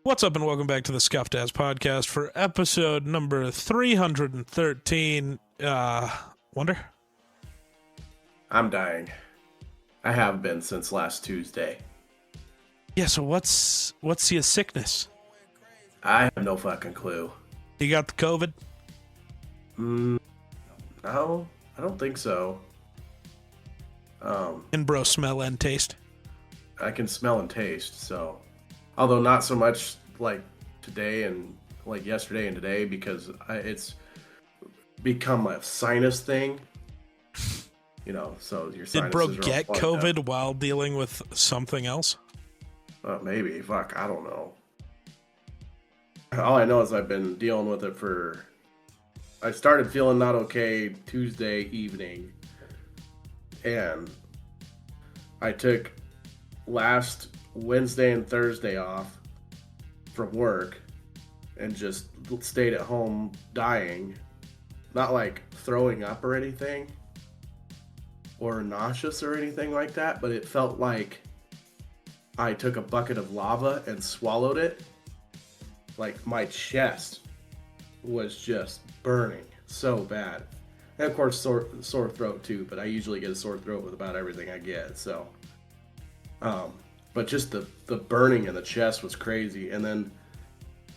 What's up, and welcome back to the Scuffed Ass Podcast for episode number 313. Wonder? I'm dying. I have been since last Tuesday. Yeah, so what's your sickness? I have no fucking clue. You got the COVID? No, I don't think so. And bro, smell and taste? I can smell and taste, so... Although not so much like today and like yesterday and today because it's become a sinus thing. You know, so your sinuses Did bro are get all plugged COVID up. while dealing with something else? Maybe. Fuck, I don't know. All I know is I've been dealing with it for... I started feeling not okay Tuesday evening. And I took last Wednesday and Thursday off from work and just stayed at home dying. Not like throwing up or anything or nauseous or anything like that, but it felt like I took a bucket of lava and swallowed it. Like my chest was just burning so bad. And of course sore throat too, but I usually get a sore throat with about everything I get, so but just the burning in the chest was crazy. And then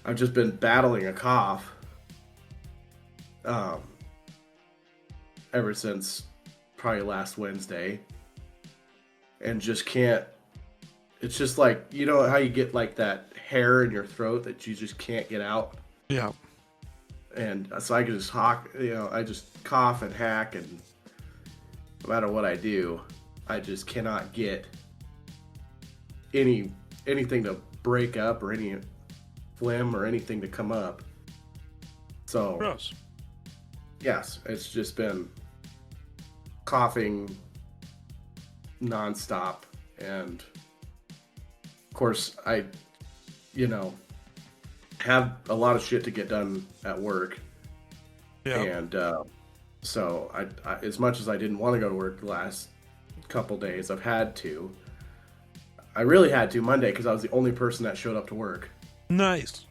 I've just been battling a cough ever since probably last Wednesday, and just can't. It's just like, you know how you get like that hair in your throat that you just can't get out? Yeah. And so I can just talk, I just cough and hack, and no matter what I do, I just cannot get anything to break up or any phlegm or anything to come up. So, Gross. yes, it's just been coughing nonstop. And of course, I, have a lot of shit to get done at work. Yeah. And so I, as much as I didn't want to go to work the last couple days, I've had to. I really had to Monday because I was the only person that showed up to work. Nice.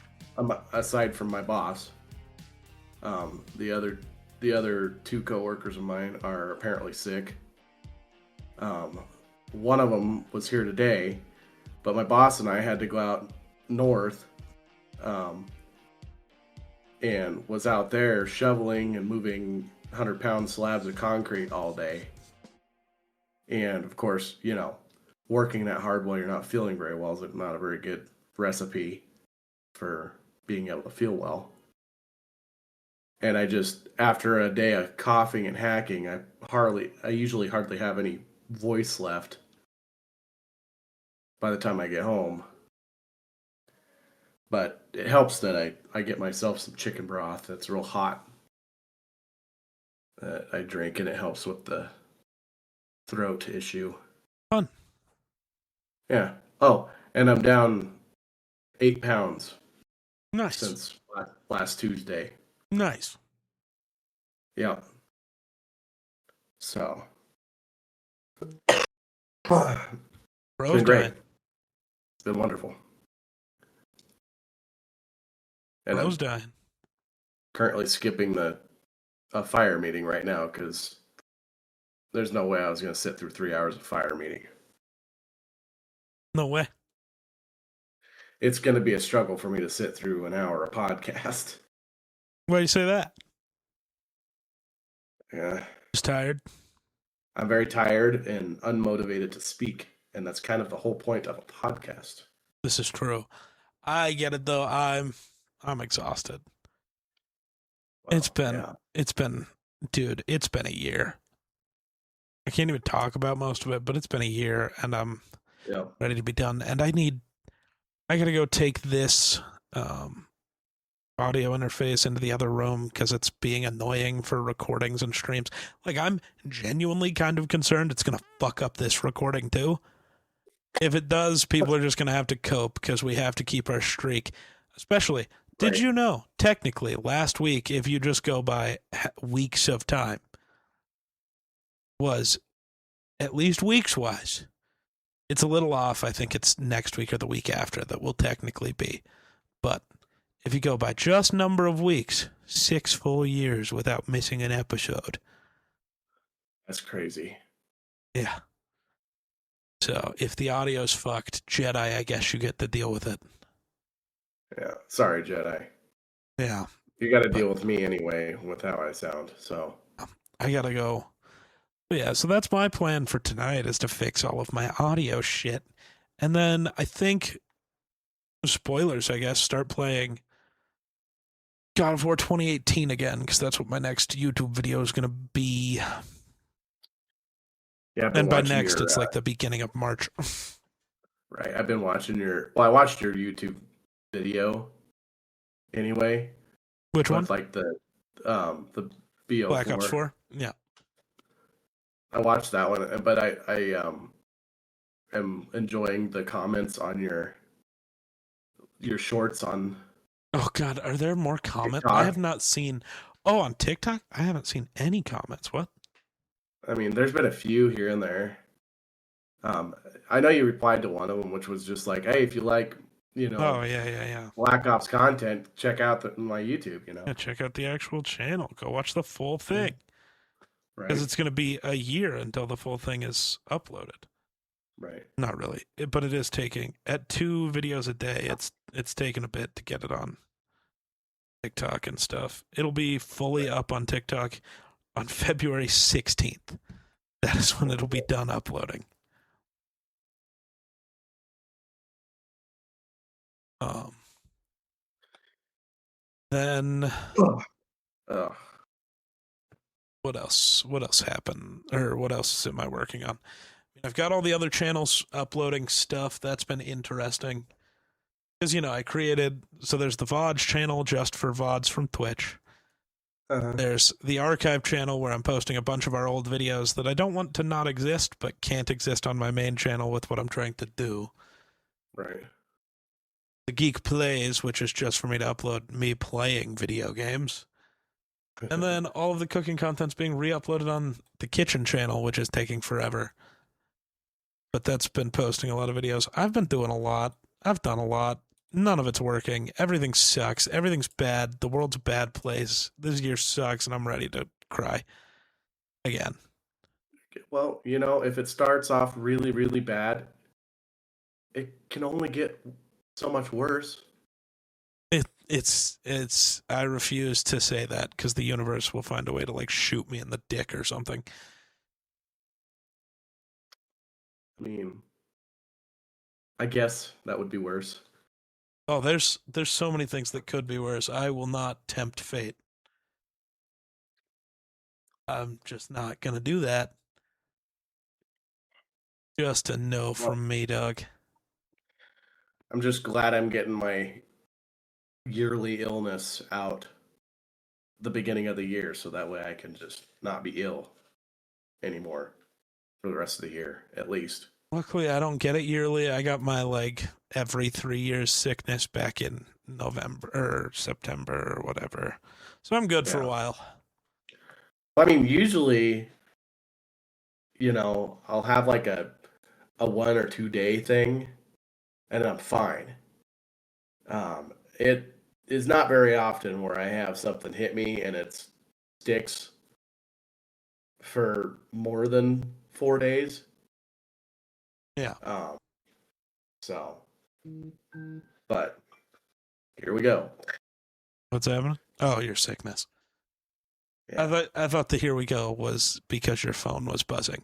Aside from my boss. The other two coworkers of mine are apparently sick. One of them was here today, but my boss and I had to go out north, and was out there shoveling and moving 100-pound slabs of concrete all day. And of course, working that hard while you're not feeling very well is not a very good recipe for being able to feel well. And I just, after a day of coughing and hacking, I usually hardly have any voice left by the time I get home. But it helps that I get myself some chicken broth that's real hot that I drink, and it helps with the throat issue. Fun. Yeah. Oh, and I'm down 8 pounds Nice. since last Tuesday. Nice. Yeah. So. Bro's It's been great. dying. It's been wonderful. And Bro's I'm dying. currently skipping a fire meeting right now because there's no way I was going to sit through 3 hours of fire meeting. No way. It's going to be a struggle for me to sit through an hour of podcast. Why do you say that? Yeah. Just tired? I'm very tired and unmotivated to speak, and that's kind of the whole point of a podcast. This is true. I get it though. I'm exhausted. Well, It's been yeah. dude, it's been a year. I can't even talk about most of it, but it's been a year, and I'm Yeah. ready to be done. And I gotta go take this audio interface into the other room because it's being annoying for recordings and streams. Like, I'm genuinely kind of concerned it's gonna fuck up this recording too. If it does, people are just gonna have to cope because we have to keep our streak. Especially, did Right. you know, technically, last week, if you just go by weeks of time, was, at least weeks-wise, it's a little off. I think it's next week or the week after that will technically be But if you go by just number of weeks, 6 full years without missing an episode. That's crazy. Yeah. So if the audio's fucked, Jedi, I guess you get to deal with it. Yeah. Sorry, Jedi. Yeah. You got to But deal with me anyway with how I sound. So I gotta go. But yeah, so that's my plan for tonight is to fix all of my audio shit. And then I think, spoilers, I guess, start playing God of War 2018 again, because that's what my next YouTube video is going to be. yeah, I've been And by watching next, your it's like the beginning of March. right. I've been watching your. Well, I watched your YouTube video anyway Which one? with like the Black Ops BO4. 4? Yeah. I watched that one, but I am enjoying the comments on your shorts on Oh, God, are there more comments? I TikTok. have not seen. Oh, on TikTok? I haven't seen any comments. What? I mean, there's been a few here and there. Um, I know you replied to one of them, which was just like, "Hey, if you like, Oh, yeah. Black Ops content, check out my YouTube." Yeah, check out the actual channel. Go watch the full thing. Because Right, it's going to be a year until the full thing is uploaded. right. Not really, but it is taking at 2 videos a day. It's taken a bit to get it on TikTok and stuff. It'll be fully up on TikTok on February 16th. That is when it'll be done uploading. Um, then Ugh. what else? What else happened? Or what else am I working on? I've got all the other channels uploading stuff. That's been interesting. Because, I created, so there's the VODs channel just for VODs from Twitch. Uh-huh. There's the archive channel where I'm posting a bunch of our old videos that I don't want to not exist, but can't exist on my main channel with what I'm trying to do. Right. The TheGeekSlays, which is just for me to upload me playing video games. And then all of the cooking content's being re-uploaded on the kitchen channel, which is taking forever. But that's been posting a lot of videos. I've been doing a lot. I've done a lot. None of it's working. Everything sucks. Everything's bad. The world's a bad place. This year sucks, and I'm ready to cry again. Well, if it starts off really, really bad, it can only get so much worse. It's. I refuse to say that because the universe will find a way to like shoot me in the dick or something. I mean, I guess that would be worse. Oh, there's so many things that could be worse. I will not tempt fate. I'm just not gonna do that. Just a no Well, from me, Doug. I'm just glad I'm getting my yearly illness out the beginning of the year, so that way I can just not be ill anymore for the rest of the year, at least. Luckily, I don't get it yearly. I got my like every 3 years sickness back in November or September or whatever. So I'm good for a Yeah. while. I mean, usually, I'll have like a 1 or 2 day thing, and I'm fine. It is not very often where I have something hit me and it sticks for more than 4 days. Yeah. So, but here we go. What's happening? Oh, your sickness. Yeah. I thought the here we go was because your phone was buzzing.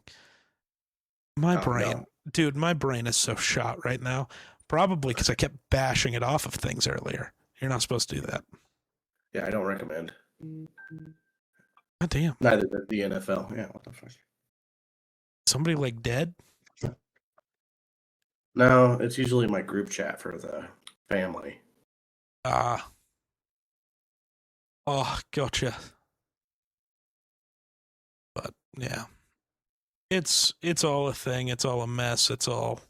My Oh, brain, no. dude, my brain is so shot right now. Probably because I kept bashing it off of things earlier. You're not supposed to do that. Yeah, I don't recommend. God damn. Neither does the NFL. Yeah, what the fuck? Somebody like dead? No, it's usually my group chat for the family. Ah. Oh, gotcha. But yeah. It's all a thing. It's all a mess. It's all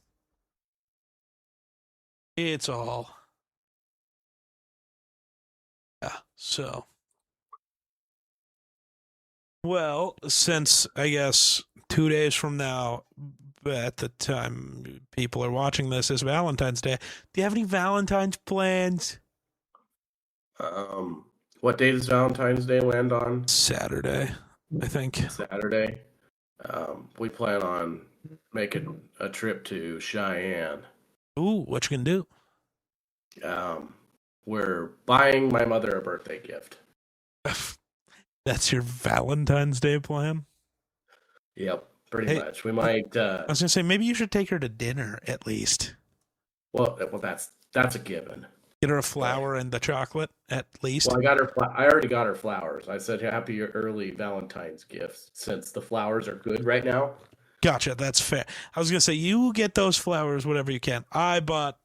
yeah. So well, since I guess 2 days from now, at the time people are watching this is Valentine's Day. Do you have any Valentine's plans? Um, what day does Valentine's Day land on? Saturday, I think. Saturday. We plan on making a trip to Cheyenne. Ooh, what you can do? Um, we're buying my mother a birthday gift. That's your Valentine's Day plan? Yep, pretty Hey, much. We I might. was gonna say maybe you should take her to dinner at least. Well, that's a given. Get her a But flower and the chocolate at least. well, I got her. I already got her flowers. I said happy early Valentine's gifts since the flowers are good right now. Gotcha. That's fair. I was gonna say you get those flowers whatever you can. I bought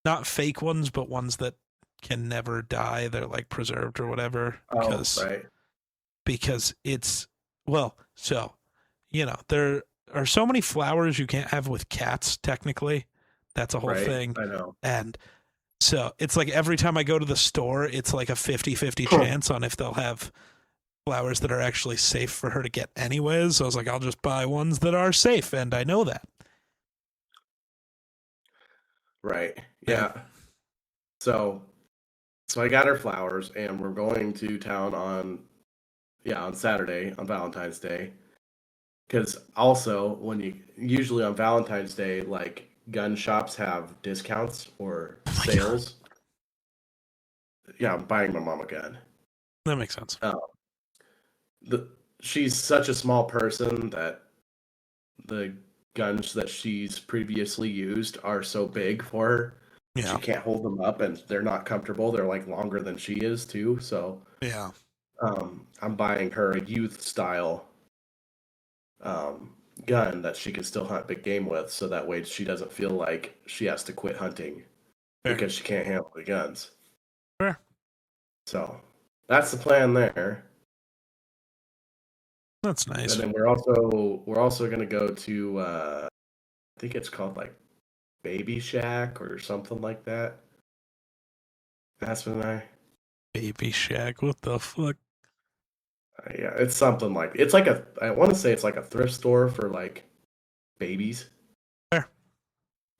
not fake ones, but ones that can never die. They're like preserved or whatever Oh, right, because it's well, so there are so many flowers you can't have with cats technically. That's a whole right. thing. I know. And so it's like every time I go to the store, it's like a 50-50 chance on if they'll have flowers that are actually safe for her to get anyways. So I was like, I'll just buy ones that are safe, and I know that. Right. And Yeah. So I got her flowers, and we're going to town on Saturday on Valentine's Day. Because also when you usually on Valentine's Day, like gun shops have discounts or oh my god, sales. Yeah, I'm buying my mom a gun. that makes sense. Uh, the she's such a small person that the guns that she's previously used are so big for her. She Yeah, can't hold them up, and they're not comfortable. They're like longer than she is too. So yeah, I'm buying her a youth style um, gun that she can still hunt big game with, so that way she doesn't feel like she has to quit hunting fair, because she can't handle the guns. fair. So that's the plan there. That's And nice. then we're also gonna go to I think it's called like Baby Shack or something like that. Aspen and Baby Shack, what the fuck? yeah, it's something like it's like a I want to say it's like a thrift store for like babies, Fair,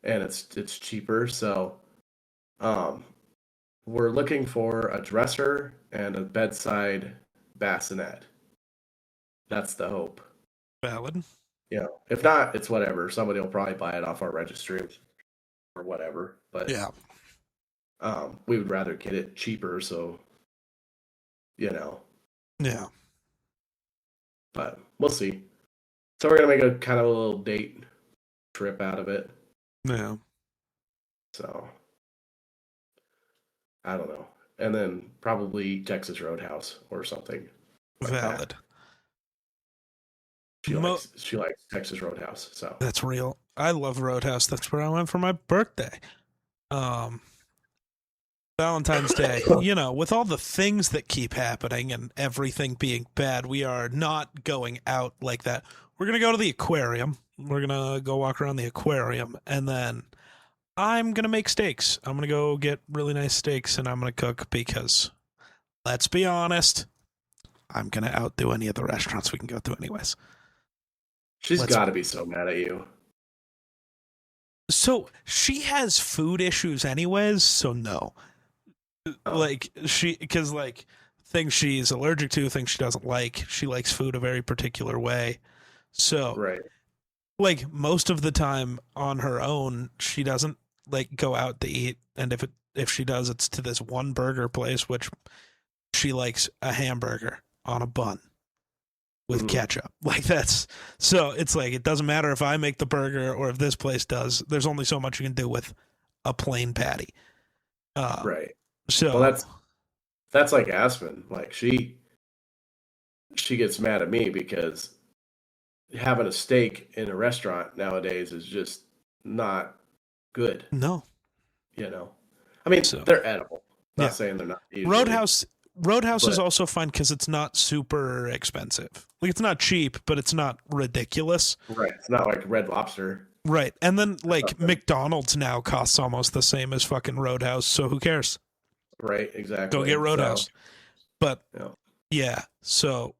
and it's cheaper. So um, we're looking for a dresser and a bedside bassinet. That's the hope. valid. If not, it's whatever. Somebody will probably buy it off our registry or whatever. But Yeah, we would rather get it cheaper, so you know. yeah, But we'll see. So we're gonna make a kind of a little date trip out of it. yeah. So I don't know, and then probably Texas Roadhouse or something like that. Valid. She Mo- likes Texas Roadhouse. So that's real. I love Roadhouse. That's where I went for my birthday. Um, Valentine's Day, with all the things that keep happening and everything being bad, we are not going out like that. We're going to go to the aquarium. We're going to go walk around the aquarium, and then I'm going to make steaks. I'm going to go get really nice steaks, and I'm going to cook because, let's be honest, I'm going to outdo any of the restaurants we can go to anyways. she's Let's got to be so mad at you. So she has food issues anyways, so no. Oh, Like because like things she's allergic to, things she doesn't like. She likes food a very particular way. So right. like most of the time on her own, she doesn't like go out to eat. And if she does, it's to this one burger place, which she likes a hamburger on a bun with Mhm. ketchup. Like that's so it's like it doesn't matter if I make the burger or if this place does. There's only so much you can do with a plain patty. Um, Right. Well, so that's like Aspen. Like she gets mad at me because having a steak in a restaurant nowadays is just not good. no, You know, I mean so they're edible. Not yeah, saying they're not usually, Roadhouse. Roadhouse is but also fine because it's not super expensive. Like it's not cheap, but it's not ridiculous. right. It's not like Red Lobster Right. And then or like something. McDonald's now costs almost the same as fucking Roadhouse, so who cares? Right. Go get Exactly. So Roadhouse. But you know, yeah, so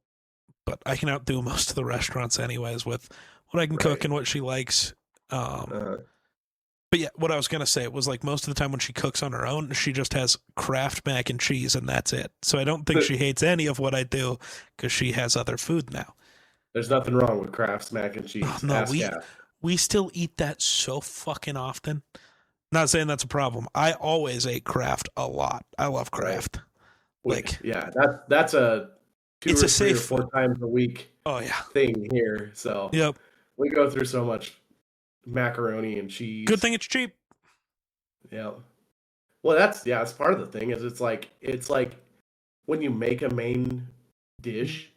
but I can outdo most of the restaurants anyways with what I can cook right. and what she likes. Um Uh, But yeah, what I was gonna say was like most of the time when she cooks on her own, she just has Kraft mac and cheese and that's it. So I don't think she hates any of what I do because she has other food now. There's nothing wrong with Kraft's mac and Oh, cheese. no, Ask we yeah. we still eat that so fucking often. Not saying that's a problem. I always ate Kraft a lot. I love Right. Kraft. Like Yeah, that's a two it's or a three safe or food. four times a week Oh yeah. thing here. So Yep. we go through so much macaroni and Good cheese. thing it's cheap. Yeah. Well, that's yeah. It's part of the thing is it's like when you make a main dish,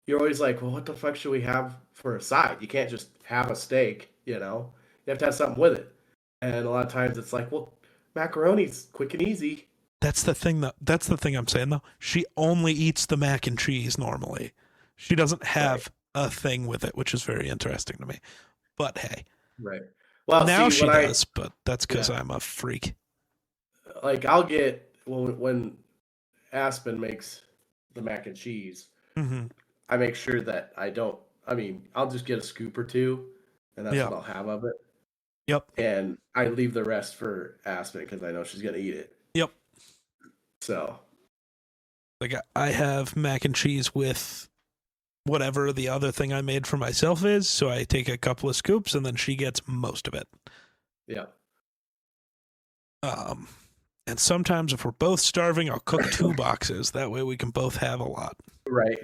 you're always like, well, what the fuck should we have for a side? You can't just have a steak, you know. You have to have something with it. And a lot of times it's like, well, macaroni's quick and easy. That's the thing though. That's the thing I'm saying though. She only eats the mac and cheese normally. She doesn't Right. have a thing with it, which is very interesting to me. But hey, Right. Well, now see, she when I does, but that's because yeah, I'm a freak. like I'll get when Aspen makes the mac and cheese, Mm-hmm. I make sure that I don't. I mean, I'll just get a scoop or two, and that's Yeah. what I'll have of it. Yep. And I leave the rest for Aspen because I know she's gonna eat it. Yep. So Like I have mac and cheese with whatever the other thing I made for myself is. So I take a couple of scoops and then she gets most of it. yeah, Um, and sometimes if we're both starving, I'll cook 2 boxes. That way we can both have a lot. right,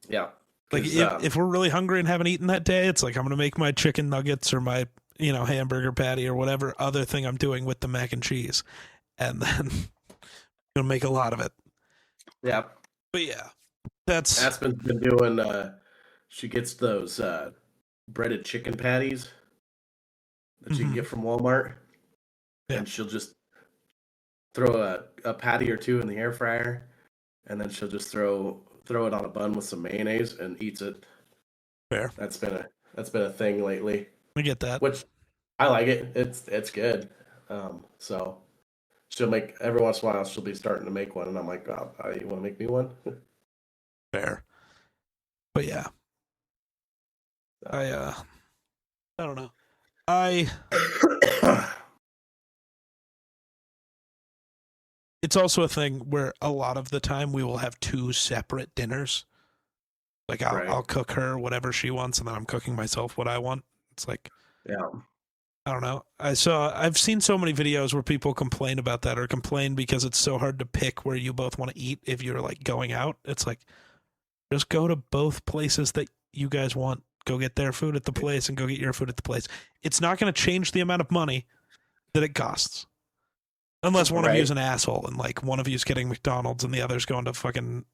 yeah. Like Because if we're really hungry and haven't eaten that day, it's like I'm gonna make my chicken nuggets or my hamburger patty or whatever other thing I'm doing with the mac and cheese, and then gonna make a lot of it. yeah, But yeah, that's Aspen's been doing. She gets those breaded chicken patties that you can mhm. get from Walmart, Yeah, and she'll just throw a patty or two in the air fryer, and then she'll just throw it on a bun with some mayonnaise and eats it. fair. That's been a thing lately, I get that. which I like it. It's good. So she'll make every once in a while she'll be starting to make one, and I'm like, oh, you want to make me one? Fair. But yeah, So. I don't know. I It's also a thing where a lot of the time we will have 2 separate dinners. Like Right. I'll cook her whatever she wants, and then I'm cooking myself what I want. It's like Yeah. I don't know. I've seen so many videos where people complain about that or complain because it's so hard to pick where you both want to eat if you're like going out. It's like just go to both places that you guys want. Go get their food at the place and go get your food at the place. It's not going to change the amount of money that it costs. Unless one of you Right. is an asshole and like one of you's getting McDonald's and the other's going to fucking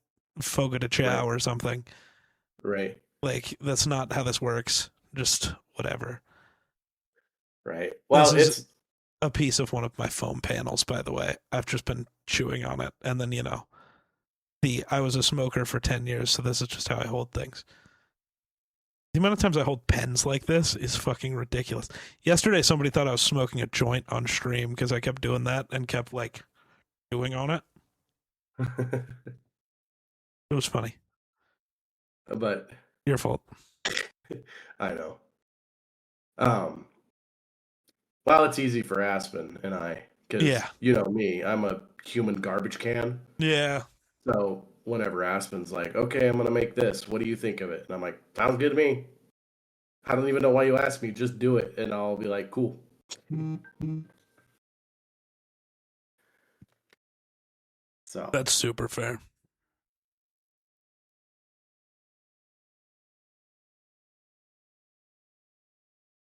Fogo de Chao Right. or something. Right. Like that's not how this works. Just whatever. Right. This Well, is it's a piece of one of my foam panels, by the way. I've just been chewing on it, and then I was a smoker for 10 years, so this is just how I hold things. The amount of times I hold pens like this is fucking ridiculous. Yesterday, somebody thought I was smoking a joint on stream because I kept doing that and kept like chewing on it. It was funny. but Your fault. I know. Um, well, it's easy for Aspen and I because Yeah. you know me, I'm a human garbage can. Yeah. So whenever Aspen's like, "Okay, I'm gonna make this. What do you think of it?" and I'm like, "Sounds good to me." I don't even know why you asked me. Just do it, and I'll be like, "Cool." So That's super fair.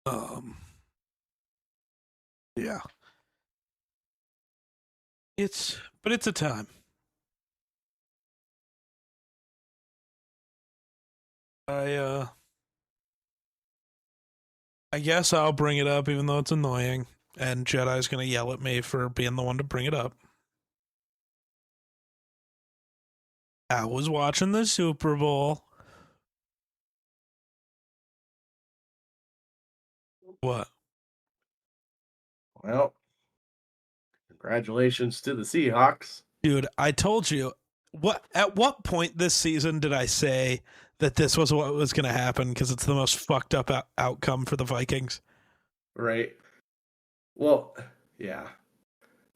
Um, yeah. But it's a time. I I guess I'll bring it up even though it's annoying, and Jedi's gonna yell at me for being the one to bring it up. I was watching the Super Bowl. What? well, congratulations to the Seahawks. Dude, I told you. At what point this season did I say that this was what was going to happen because it's the most fucked up outcome for the Vikings? Right. Well, yeah.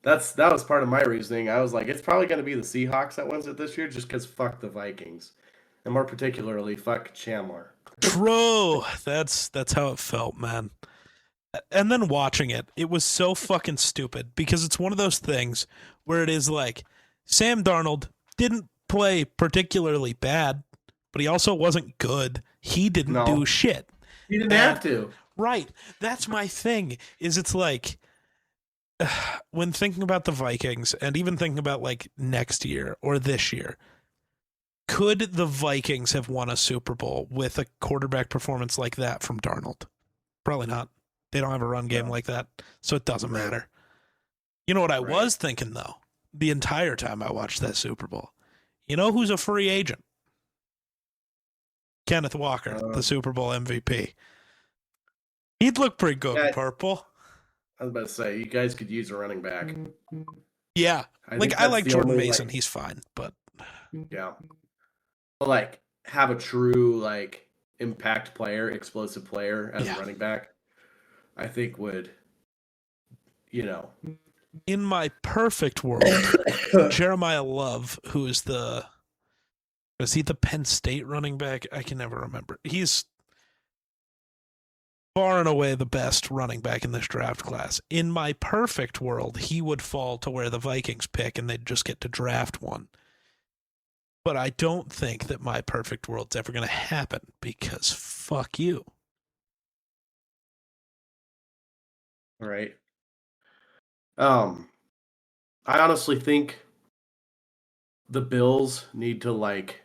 That was part of my reasoning. I was like, it's probably going to be the Seahawks that wins it this year, just because fuck the Vikings, and more particularly fuck Chandler. True. That's how it felt, man. And then watching it, it was so fucking stupid because it's one of those things where it is like Sam Darnold didn't play particularly bad, but he also wasn't good. He didn't do No, shit. he didn't And have to. right, that's my thing. Is it's like when thinking about the Vikings and even thinking about like next year or this year, could the Vikings have won a Super Bowl with a quarterback performance like that from Darnold? Probably not. They don't have a run game No, like that, so it doesn't right, matter. You know what I right. was thinking though, the entire time I watched that Super Bowl? You know who's a free agent? Kenneth Walker, Uh, the Super Bowl MVP. He'd look pretty good in yeah, purple. I was about to say you guys could use a running back. Yeah. I Like think I that's like the Jordan only Mason, he's fine, but yeah, like have a true like impact player, explosive player as a yeah. running back. I think would you know. In my perfect world, Jeremiah Love, who is he the Penn State running back? I can never remember. He's far and away the best running back in this draft class. In my perfect world, he would fall to where the Vikings pick and they'd just get to draft one. But I don't think that my perfect world's ever going to happen because fuck you. Right. Um, I honestly think the Bills need to like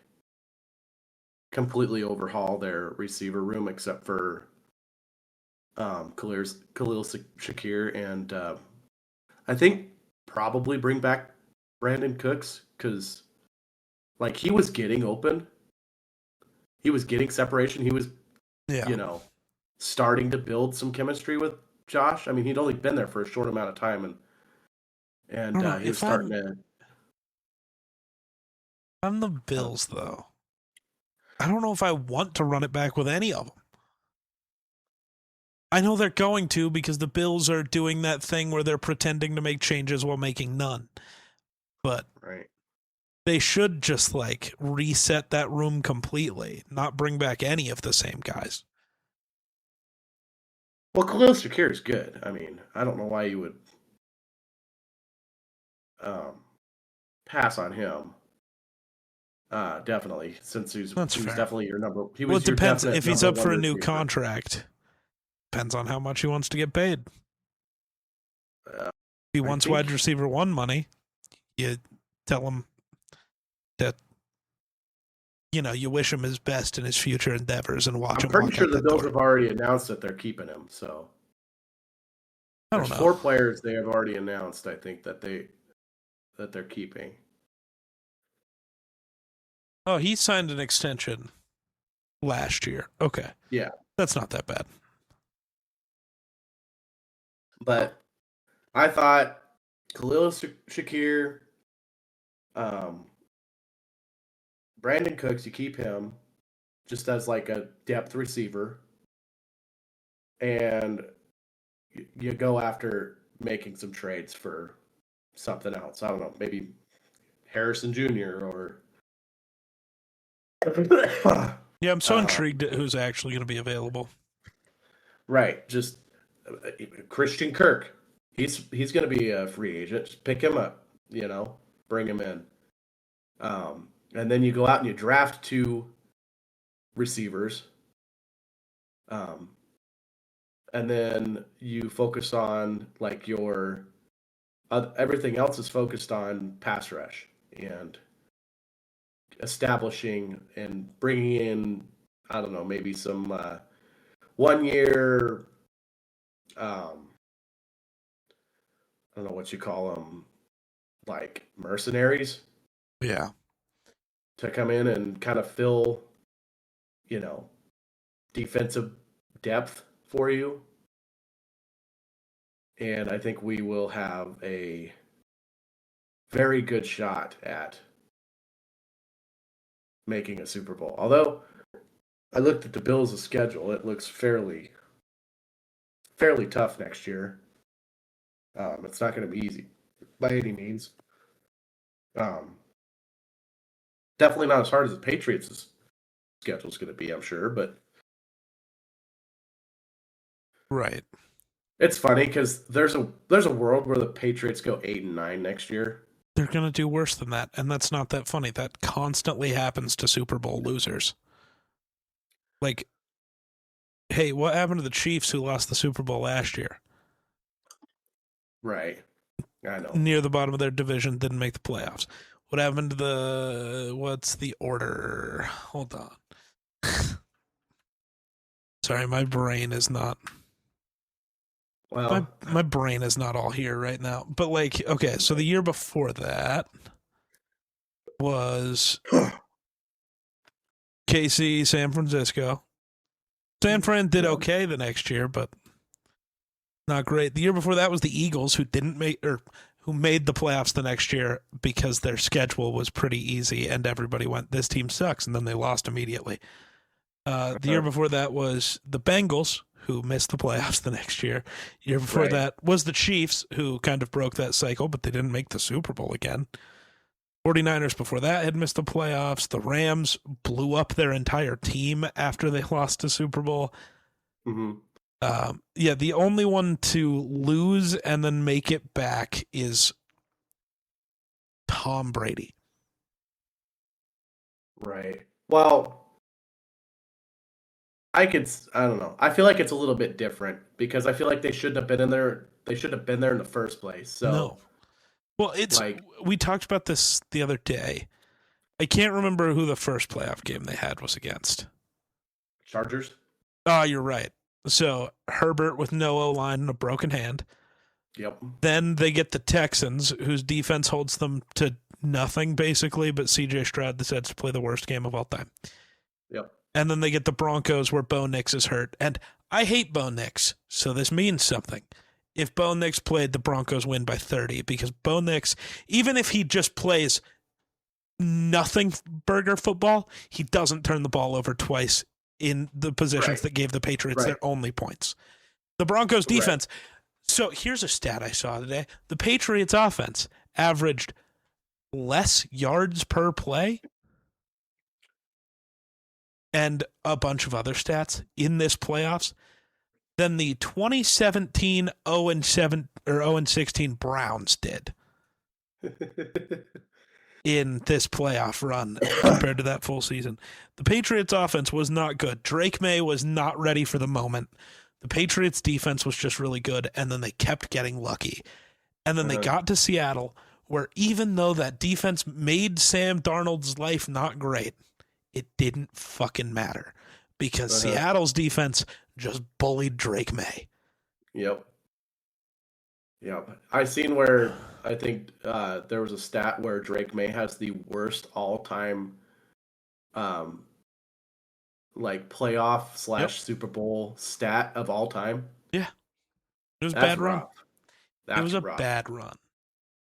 completely overhaul their receiver room, except for Khalil Shakir, and I think probably bring back Brandon Cooks because like he was getting open, he was getting separation, he was Yeah. you know starting to build some chemistry with Josh. I mean, he'd only been there for a short amount of time, and I don't know. he was If starting to. I'm the Uh, Bills though, I don't know if I want to run it back with any of them. I know they're going to because the Bills are doing that thing where they're pretending to make changes while making none. But right. they should just like reset that room completely, not bring back any of the same guys. Well, Khalil Shakir is good. I mean, I don't know why you would um, pass on him. Definitely, since That's he was fair. definitely your number. He Well, it was your depends. definite If he's number up one for a new receiver. contract, depends on how much he wants to get paid. If Uh, he I wants wide think receiver one money, you tell him that, you wish him his best in his future endeavors and watch I'm him pretty walk sure out the that Bills door. have already announced that they're keeping him. So I don't there's know. 4 players they have already announced. I think that they're keeping. Oh, he signed an extension last year. Okay. Yeah, That's not that bad. but I thought Khalil Shakir, um, Brandon Cooks, you keep him just as like a depth receiver, and you go after making some trades for something else. I don't know, maybe Harrison Jr. or Yeah, I'm so uh, intrigued at who's actually going to be available. right, just Christian Kirk. He's going to be a free agent. Just pick him up, bring him in, and then you go out and you draft 2 receivers, um, and then you focus on like your everything else is focused on pass rush and establishing and bringing in, I don't know, maybe some 1 year, I don't know what you call them, like mercenaries Yeah. to come in and kind of fill, you know, defensive depth for you. And I think we will have a very good shot at making a Super Bowl. Although I looked at the Bills' schedule, it looks fairly tough next year. It's not going to be easy by any means. Um, Definitely not as hard as the Patriots' schedule is going to be, I'm sure. But Right. it's funny because there's a world where the Patriots go 8-9 next year. They're going to do worse than that. And that's not that funny. That constantly happens to Super Bowl losers. Like, hey, what happened to the Chiefs who lost the Super Bowl last year? Right. I know. Near the bottom of their division, didn't make the playoffs. What happened to what's the order? Hold on. Sorry, my brain is not my Well, my brain is not all here right now. But like, okay, so the year before that was KC, San Francisco. San Fran did yeah, okay the next year, but not great. The year before that was the Eagles, who didn't make or who made the playoffs the next year because their schedule was pretty easy and everybody went, this team sucks, and then they lost immediately. The year before that was the Bengals, who missed the playoffs the next year. Year before right. that was the Chiefs, who kind of broke that cycle, but they didn't make the Super Bowl again. 49ers before that had missed the playoffs. The Rams blew up their entire team after they lost the Super Bowl. Hmm. Yeah, the only one to lose and then make it back is Tom Brady. Right. Well, I don't know. I feel like it's a little bit different because I feel like they shouldn't have been in there. They should have been there in the first place. So, No. Well, it's like, we talked about this the other day. I can't remember who the first playoff game they had was against. Chargers. Oh, you're right. So Herbert with no O line and a broken hand. Yep. Then they get the Texans, whose defense holds them to nothing basically, but CJ Stroud decides to play the worst game of all time. Yep. And then they get the Broncos where Bo Nix is hurt. And I hate Bo Nix, so this means something. If Bo Nix played, the Broncos win by 30 because Bo Nix, even if he just plays nothing burger football, he doesn't turn the ball over twice in the positions Right. that gave the Patriots Right. their only points. The Broncos Right. defense. So here's a stat I saw today. The Patriots offense averaged less yards per play and a bunch of other stats in this playoffs than the 2017 0-7 or 0-16 Browns did in this playoff run compared to that full season. The Patriots offense was not good. Drake May was not ready for the moment. The Patriots defense was just really good, and then they kept getting lucky. And then they got to Seattle, where even though that defense made Sam Darnold's life not great, it didn't fucking matter because Seattle's defense just bullied Drake May. Yep. Yep. I seen where I think there was a stat where Drake May has the worst all-time um like playoff slash Super Bowl stat of all time. Yeah, it was a That's bad run. rough. It That's was a rough. bad run.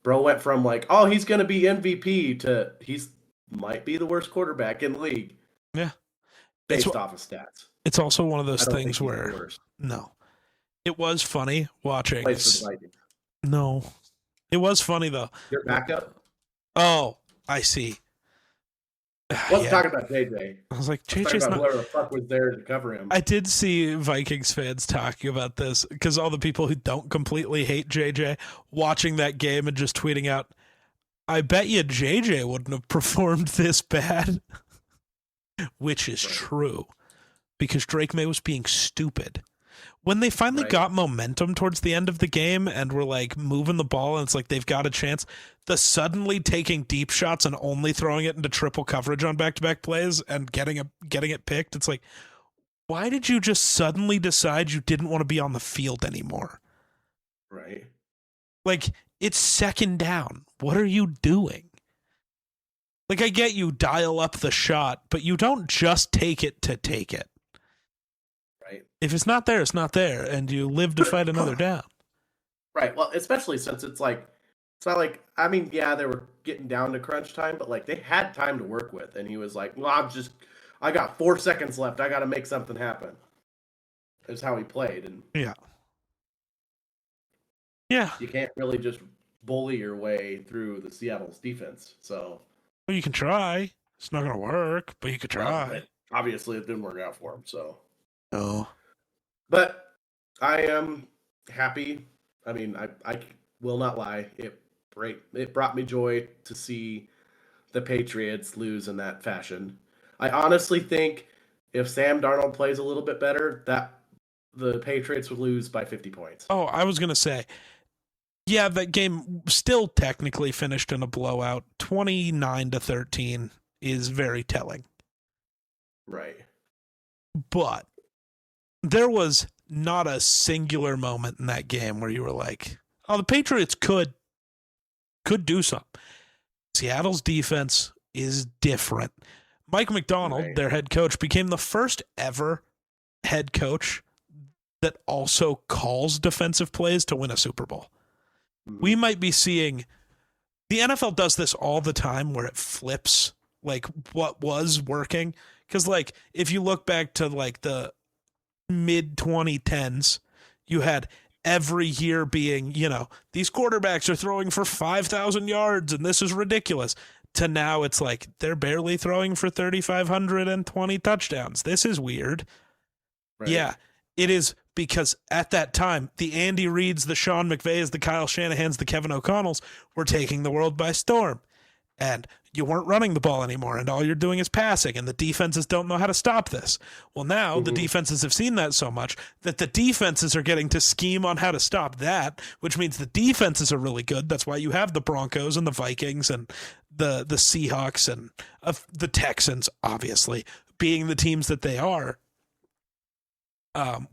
Bro went from like, oh, he's gonna be MVP to he's might be the worst quarterback in the league Yeah, it's based off of stats. it's also one of I those don't think things he's the where worst. no, it was funny watching. Plays for the Vikings. No, it was funny though. Your backup? Oh, I see. Wasn't talking about JJ. I was like, I was talking JJ's about not. whoever the fuck was there to cover him. I did see Vikings fans talking about this because all the people who don't completely hate JJ watching that game and just tweeting out, I bet you JJ wouldn't have performed this bad, which is true because Drake May was being stupid. When they finally got momentum towards the end of the game and were like moving the ball and it's like they've got a chance, the suddenly taking deep shots and only throwing it into triple coverage on back-to-back plays and getting it picked, it's like, why did you just suddenly decide you didn't want to be on the field anymore? Right. Like, it's second down. What are you doing? Like, I get you dial up the shot, but you don't just take it to take it. Right. If it's not there, it's not there, and you live to fight another down. Right. Well, especially since it's not like, I mean, yeah, they were getting down to crunch time, but like they had time to work with, and he was like, well, I got 4 seconds left. I got to make something happen. Is how he played, and Yeah. Yeah. You can't really just bully your way through the Seattle's defense. So, Well, you can try. It's not going to work, but you could well, try. but obviously it didn't work out for him. So, Oh. but I am happy. I mean, I will not lie. It brought me joy to see the Patriots lose in that fashion. I honestly think if Sam Darnold plays a little bit better, that the Patriots would lose by 50 points. Oh, I was going to say, yeah, that game still technically finished in a blowout. 29-13 is very telling. Right. But there was not a singular moment in that game where you were like, oh, the Patriots could do something. Seattle's defense is different. Mike McDonald, Right. their head coach, became the first ever head coach that also calls defensive plays to win a Super Bowl. We might be seeing, the NFL does this all the time where it flips like what was working. Because like if you look back to like the mid 2010s, you had every year being, these quarterbacks are throwing for 5,000 yards and this is ridiculous. To now it's like they're barely throwing for 3,520 touchdowns. This is weird. Right. Yeah, it is, because at that time, the Andy Reids, the Sean McVays, the Kyle Shanahans, the Kevin O'Connells were taking the world by storm. And you weren't running the ball anymore, and all you're doing is passing, and the defenses don't know how to stop this. Well, now the defenses have seen that so much that the defenses are getting to scheme on how to stop that, which means the defenses are really good. That's why you have the Broncos and the Vikings and the Seahawks and the Texans, obviously, being the teams that they are.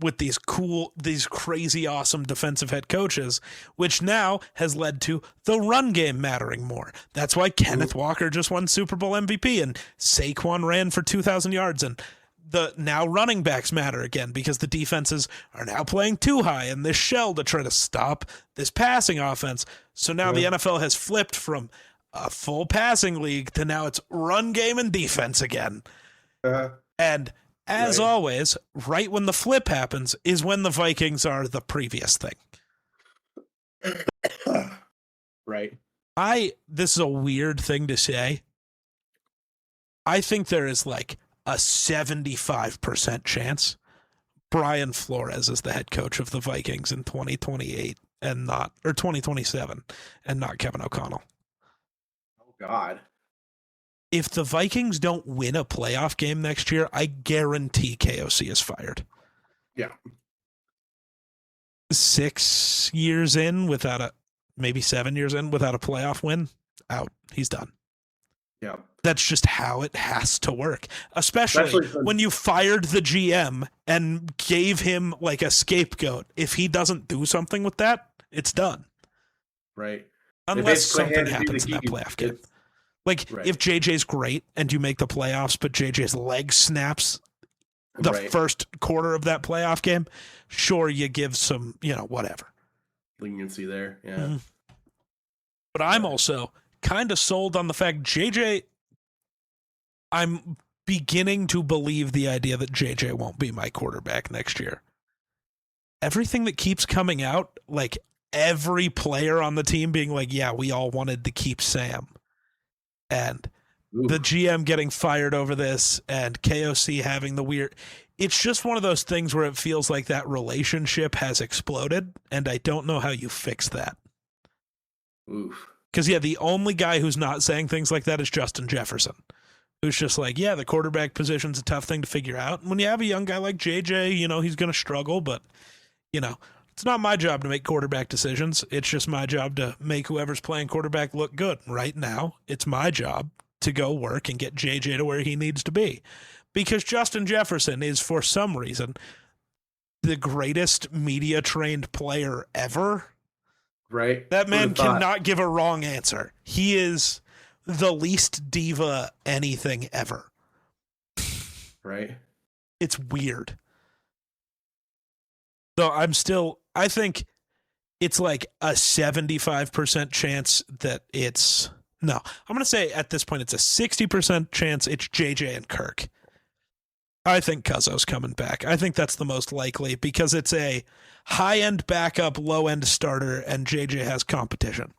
With these crazy, awesome defensive head coaches, which now has led to the run game mattering more. That's why Kenneth Walker just won Super Bowl MVP and Saquon ran for 2,000 yards. And the now running backs matter again because the defenses are now playing too high in this shell to try to stop this passing offense. So now the NFL has flipped from a full passing league to now it's run game and defense again. And as always, right when the flip happens is when the Vikings are the previous thing. Right. This is a weird thing to say. I think there is like a 75% chance Brian Flores is the head coach of the Vikings in 2028 and not, or 2027 and not Kevin O'Connell. Oh God. If the Vikings don't win a playoff game next year, I guarantee KOC is fired. Yeah. 6 years in without maybe 7 years in without a playoff win, out. He's done. Yeah. That's just how it has to work. Especially when you fired the GM and gave him like a scapegoat. If he doesn't do something with that, it's done. Right. Unless something happens in that playoff game. Like, if JJ's great and you make the playoffs, but JJ's leg snaps the first quarter of that playoff game, sure, you give some, whatever. Leniency there, yeah. Mm-hmm. But I'm also kind of sold on the fact JJ, I'm beginning to believe the idea that JJ won't be my quarterback next year. Everything that keeps coming out, like every player on the team being like, yeah, we all wanted to keep Sam. And the GM getting fired over this and KOC having the weird... It's just one of those things where it feels like that relationship has exploded, and I don't know how you fix that. Because, the only guy who's not saying things like that is Justin Jefferson, who's just like, yeah, the quarterback position's a tough thing to figure out. And when you have a young guy like JJ, he's going to struggle, but, it's not my job to make quarterback decisions. It's just my job to make whoever's playing quarterback look good. Right now, it's my job to go work and get JJ to where he needs to be. Because Justin Jefferson is, for some reason, the greatest media-trained player ever. Right. That man cannot give a wrong answer. He is the least diva anything ever. Right. It's weird. So I think it's like a 75% chance that I'm going to say at this point it's a 60% chance it's JJ and Kirk. I think Cuzzo's coming back. I think that's the most likely because it's a high end backup, low end starter, and JJ has competition.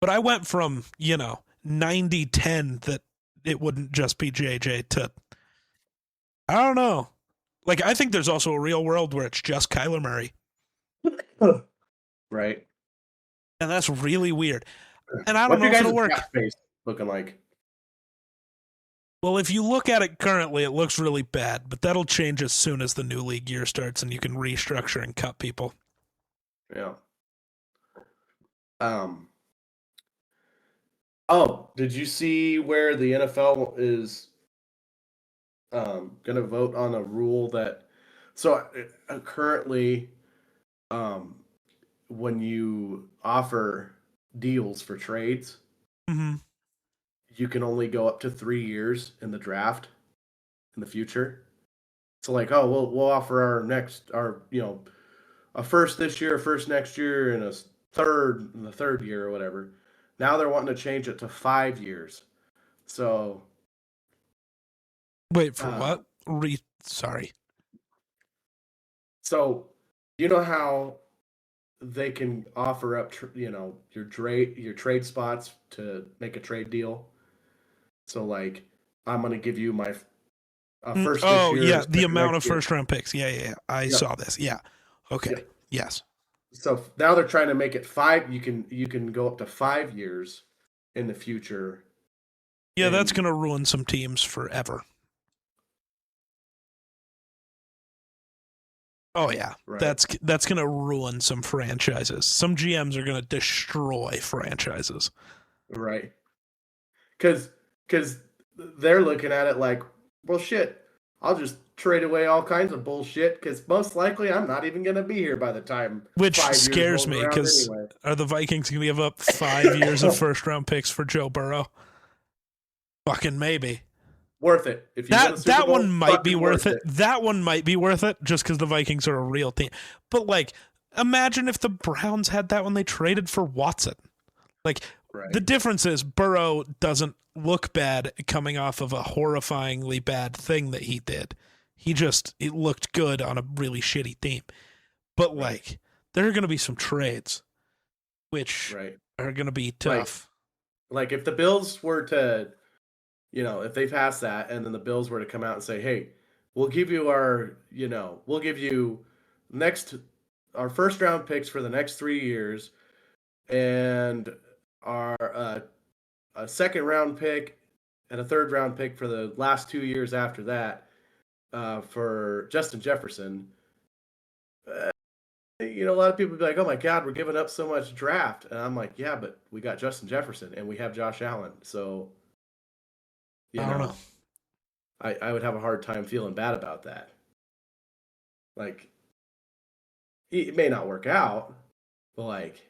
But I went from, 90-10 that it wouldn't just be JJ to, I don't know. Like, I think there's also a real world where it's just Kyler Murray. Right. And that's really weird. And I don't What's know your if guys' it'll work. cap space looking like? Well, if you look at it currently, it looks really bad, but that'll change as soon as the new league year starts and you can restructure and cut people. Yeah. Um. Oh, did you see where the NFL is going to vote on a rule that? So currently, um, when you offer deals for trades, Mm-hmm. you can only go up to 3 years in the draft in the future. So like, oh, we'll offer a first this year, a first next year, and a third in the third year or whatever. Now they're wanting to change it to 5 years. So, Wait for uh, what? Sorry. so you know how they can offer up, your trade spots to make a trade deal. So like, I'm gonna give you my first this Oh, year, yeah. and The second amount next of year. first round picks. Yeah, yeah, yeah. I Yep, saw this. Yeah. Okay. yep. Yes. So now they're trying to make it five. You can go up to 5 years in the future, Yeah, that's and going to ruin some teams forever. Oh, yeah. right, That's going to ruin some franchises. Some GMs are going to destroy franchises. right, because they're looking at it like, well, shit, I'll just trade away all kinds of bullshit because most likely I'm not even going to be here by the time Which 5 years scares rolls me around because anyway. are the Vikings going to give up 5 years of first round picks for Joe Burrow? Fucking maybe. Worth it if you win a Super That one Bowl. might be Fucking worth worth it. it. That one might be worth it just because the Vikings are a real team. But like, imagine if the Browns had that when they traded for Watson. Like, the Right, difference is Burrow doesn't look bad coming off of a horrifyingly bad thing that he did. It looked good on a really shitty team. But right, like, there are going to be some trades which right. are going to be Like, tough. like if the Bills were to, if they pass that and then the Bills were to come out and say, hey, we'll give you next our first round picks for the next 3 years and our a second round pick and a third round pick for the last 2 years after that for Justin Jefferson. A lot of people would be like, "Oh my God, we're giving up so much draft," and I'm like, "Yeah, but we got Justin Jefferson and we have Josh Allen, so you I don't know. know, I would have a hard time feeling bad about that. Like, it may not work out, but like,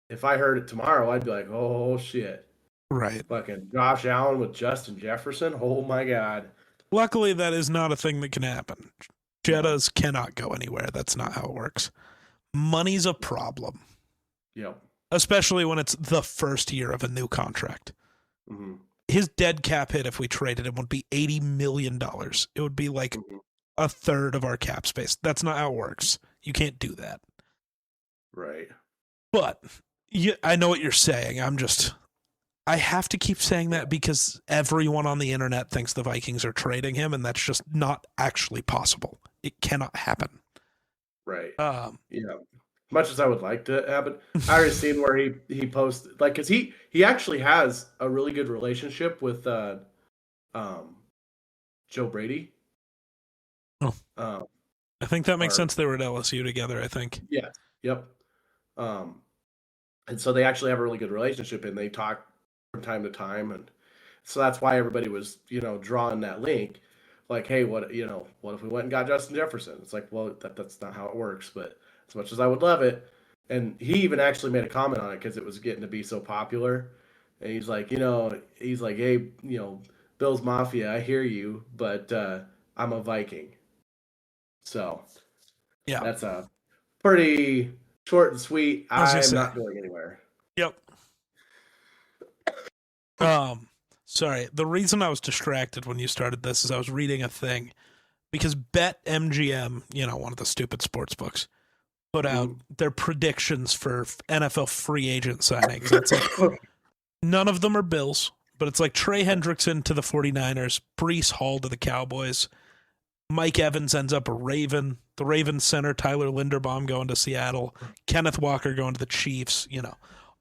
if I heard it tomorrow, I'd be like, "Oh shit, Right. fucking Josh Allen with Justin Jefferson, oh my God." Luckily, that is not a thing that can happen. No, Jettas cannot go anywhere. That's not how it works. Money's a problem, yep, especially when it's the first year of a new contract. mm-hmm. His dead cap hit if we traded him would be $80 million. It would be like Mm-hmm. a third of our cap space. That's not how it works. You can't do that. Right, But I know what you're saying. I have to keep saying yeah, that because everyone on the internet thinks the Vikings are trading him, and that's just not actually possible. It cannot happen. right, Um, yeah. Much as I would like to happen, I already seen where he posted like, cause he actually has a really good relationship with um Joe Brady. oh, Um, I think that makes or sense. They were at LSU together, I think. yeah, yep. Um, and so they actually have a really good relationship, and they talk from time to time, and so that's why everybody was drawing that link, like, hey, what if we went and got Justin Jefferson? It's like, well, that's not how it works, but as much as I would love it, and he even actually made a comment on it because it was getting to be so popular, and he's like, hey, Bills Mafia, I hear you, but I'm a Viking, so Yeah, that's a pretty short and sweet. I was gonna I'm say. not going anywhere. Yep. Um. Sorry, the reason I was distracted when you started this is I was reading a thing because BetMGM, one of the stupid sports books, put out their predictions for NFL free agent signings. It's like none of them are Bills, but it's like Trey Hendrickson to the 49ers, Breece Hall to the Cowboys, Mike Evans ends up a Raven, the Ravens center Tyler Linderbaum going to Seattle, Kenneth Walker going to the Chiefs,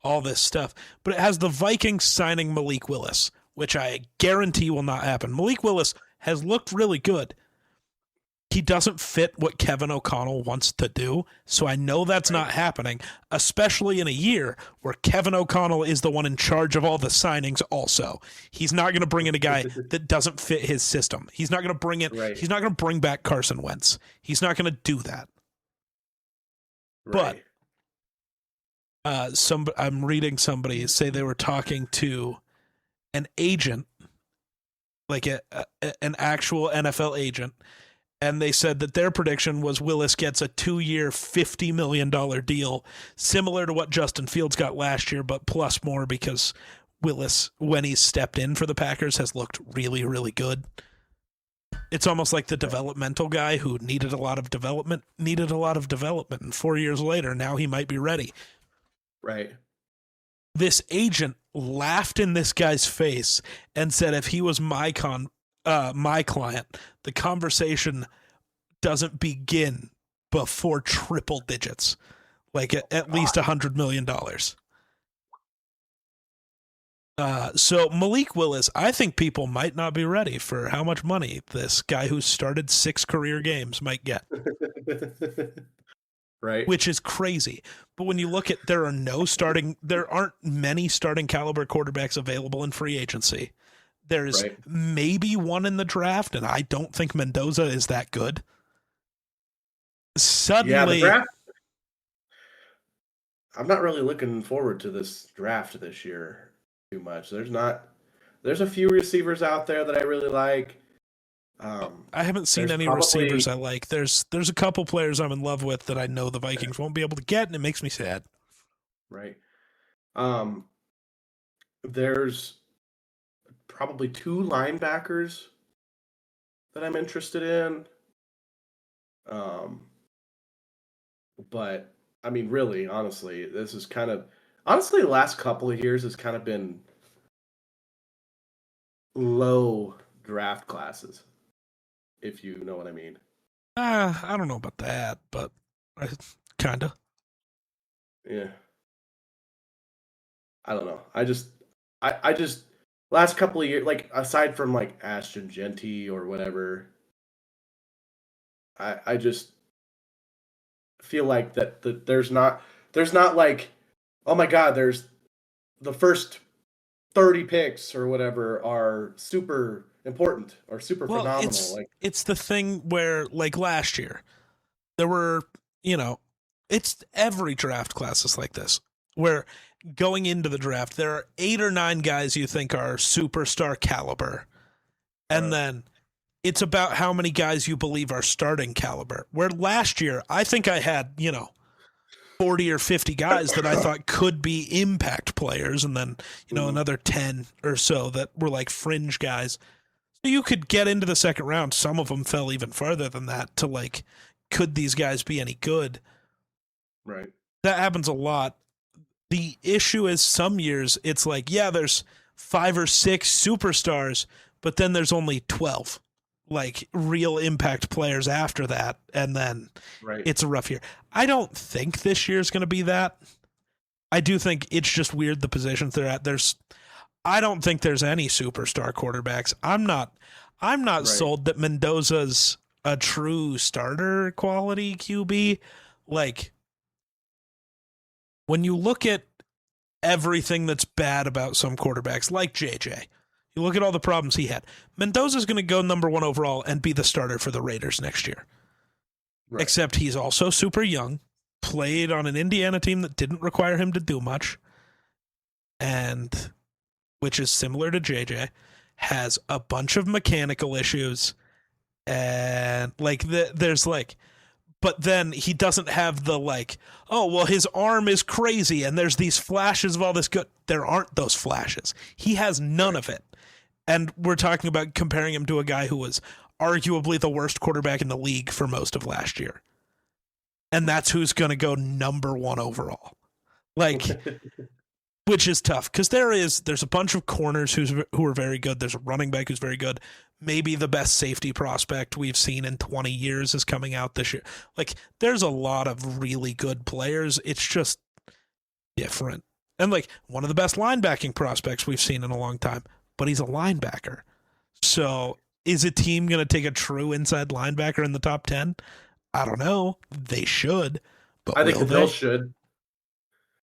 all this stuff. But it has the Vikings signing Malik Willis, which I guarantee will not happen. Malik Willis has looked really good. He doesn't fit what Kevin O'Connell wants to do, so I know that's not happening, especially in a year where Kevin O'Connell is the one in charge of all the signings also. He's not going to bring in a guy that doesn't fit his system. He's not going to bring in he's not going to bring back Carson Wentz. He's not going to do that. Right. But I'm reading somebody say they were talking to an agent, like an actual NFL agent, and they said that their prediction was Willis gets a 2-year, $50 million deal, similar to what Justin Fields got last year, but plus more because Willis, when he's stepped in for the Packers, has looked really, really good. It's almost like the developmental guy who needed a lot of development, and 4 years later, now he might be ready. Right. This agent laughed in this guy's face and said if he was my client, the conversation doesn't begin before triple digits, like at least $100 million. So Malik Willis, I think people might not be ready for how much money this guy who started 6 career games might get. Right. Which is crazy. But when you look at, there aren't many starting caliber quarterbacks available in free agency. There's maybe one in the draft, and I don't think Mendoza is that good. Suddenly, the draft. I'm not really looking forward to this draft this year too much. There's a few receivers out there that I really like. I haven't seen any receivers I like. There's a couple players I'm in love with that I know the Vikings won't be able to get, and it makes me sad. Right. There's probably 2 linebackers that I'm interested in. But I mean, really, honestly, this is the last couple of years has kind of been low draft classes, if you know what I mean. I don't know about that, but kind of. Yeah. I don't know. I just last couple of years, like aside from like Ashton Genty or whatever, I just feel like that there's not like, oh my God, there's the first 30 picks or whatever are super important or super phenomenal. It's the thing where, like last year, there were, it's every draft class is like this, where going into the draft, there are 8 or 9 guys you think are superstar caliber. And then it's about how many guys you believe are starting caliber. Where last year, I think I had, 40 or 50 guys that I thought could be impact players. And then, another 10 or so that were like fringe guys. So you could get into the second round. Some of them fell even farther than that to like, could these guys be any good? Right. That happens a lot. The issue is some years it's like, yeah, there's 5 or 6 superstars, but then there's only 12 like real impact players after that. And then it's a rough year. I don't think this year's going to be that. I do think it's just weird the positions they're at. I don't think there's any superstar quarterbacks. I'm not sold that Mendoza's a true starter quality QB. Like, when you look at everything that's bad about some quarterbacks, like JJ, you look at all the problems he had. Mendoza's going to go number 1 overall and be the starter for the Raiders next year. Right. Except he's also super young, played on an Indiana team that didn't require him to do much, and which is similar to JJ, has a bunch of mechanical issues, and but then he doesn't have the oh, well, his arm is crazy and there's these flashes of all this good. There aren't those flashes. He has none of it. And we're talking about comparing him to a guy who was arguably the worst quarterback in the league for most of last year. And that's who's going to go number one overall. Like, which is tough because there's a bunch of corners who are very good. There's a running back who's very good. Maybe the best safety prospect we've seen in 20 years is coming out this year. Like, there's a lot of really good players. It's just different. And like one of the best linebacking prospects we've seen in a long time, but he's a linebacker. So is a team going to take a true inside linebacker in the top 10? I don't know. They should, but I think the will Bills they? should,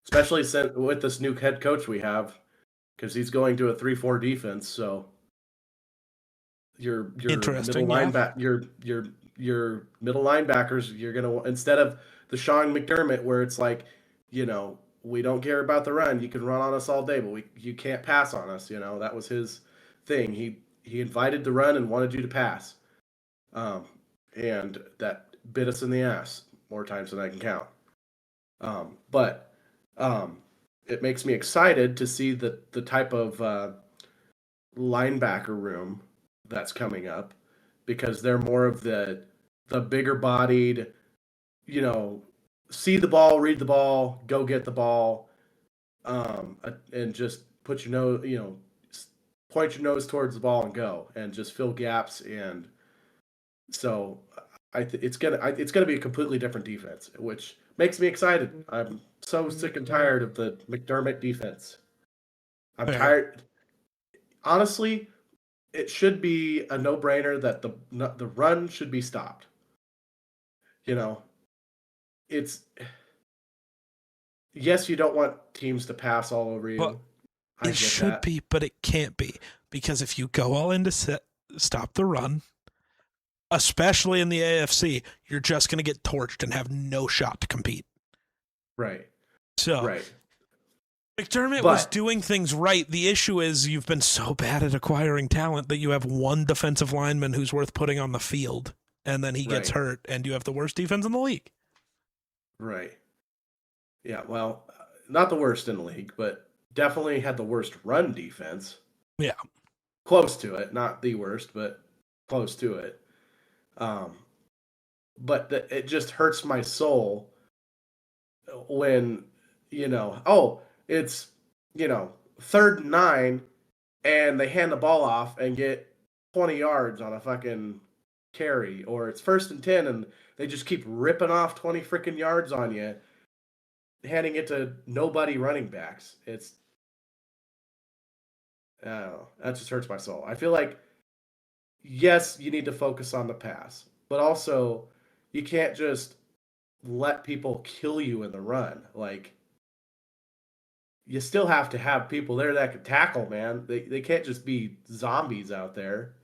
especially with this new head coach we have, because he's going to a 3-4 defense. So your Interesting, middle yeah. your middle linebackers, you're gonna, instead of the Sean McDermott where it's like, we don't care about the run. You can run on us all day, but you can't pass on us. That was his thing. He invited the run and wanted you to pass, and that bit us in the ass more times than I can count. But it makes me excited to see the type of linebacker room that's coming up, because they're more of the bigger bodied, see the ball, read the ball, go get the ball, and just put your nose, point your nose towards the ball and go, and just fill gaps. And so it's gonna be a completely different defense, which makes me excited. I'm so sick and tired of the McDermott defense. I'm tired. Honestly, it should be a no-brainer that the run should be stopped. It's, yes, you don't want teams to pass all over you. Well, I it get should that. be, but it can't be, because if you go all in to stop the run, especially in the AFC, you're just going to get torched and have no shot to compete. Right. So, right. McDermott was doing things right. The issue is you've been so bad at acquiring talent that you have one defensive lineman who's worth putting on the field, and then he gets hurt, and you have the worst defense in the league. Right. Yeah, well, not the worst in the league, but definitely had the worst run defense. Yeah. Close to it. Not the worst, but close to it. But it just hurts my soul when, it's, 3rd and 9, and they hand the ball off and get 20 yards on a fucking carry, or it's 1st and 10 and they just keep ripping off 20 freaking yards on you, handing it to nobody running backs. It's, I don't know, that just hurts my soul. I feel like, yes, you need to focus on the pass, but also you can't just let people kill you in the run. Like, you still have to have people there that can tackle, man. They can't just be zombies out there,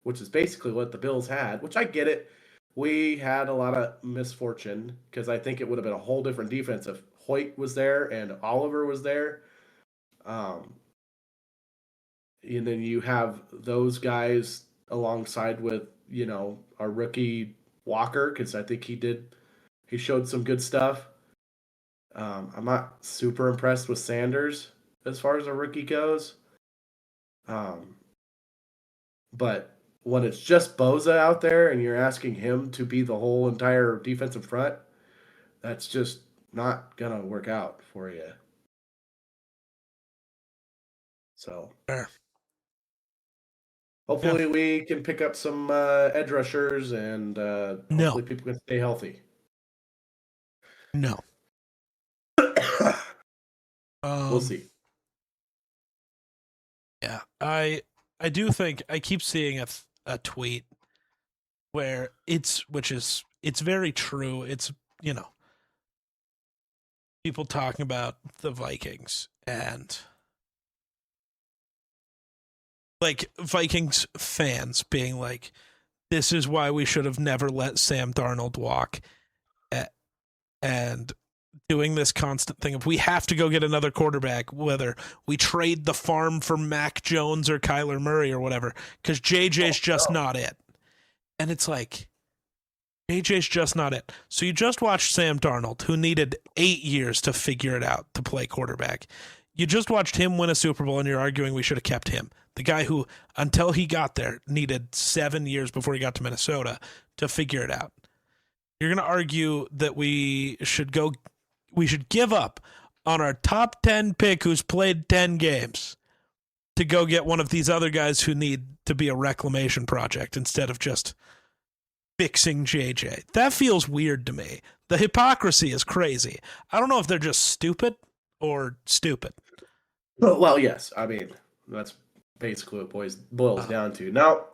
which is basically what the Bills had, which I get it. We had a lot of misfortune, because I think it would have been a whole different defense if Hoyt was there and Oliver was there. And then you have those guys alongside with, our rookie Walker, because I think he showed some good stuff. I'm not super impressed with Sanders as far as a rookie goes. But when it's just Boza out there and you're asking him to be the whole entire defensive front, that's just not going to work out for you. So hopefully we can pick up some edge rushers, and hopefully people can stay healthy. No. We'll see. Yeah, I do think I keep seeing a tweet where it's very true. It's, people talking about the Vikings and like Vikings fans being like, this is why we should have never let Sam Darnold walk, and doing this constant thing of we have to go get another quarterback, whether we trade the farm for Mac Jones or Kyler Murray or whatever, because JJ's just not it. And it's like, JJ's just not it. So you just watched Sam Darnold, who needed 8 years to figure it out to play quarterback. You just watched him win a Super Bowl and you're arguing we should have kept him. The guy who, until he got there, needed 7 years before he got to Minnesota to figure it out. You're going to argue that we should give up on our top 10 pick who's played 10 games to go get one of these other guys who need to be a reclamation project instead of just fixing JJ. That feels weird to me. The hypocrisy is crazy. I don't know if they're just stupid or stupid. Well, yes. I mean, that's basically what boils down to. Now,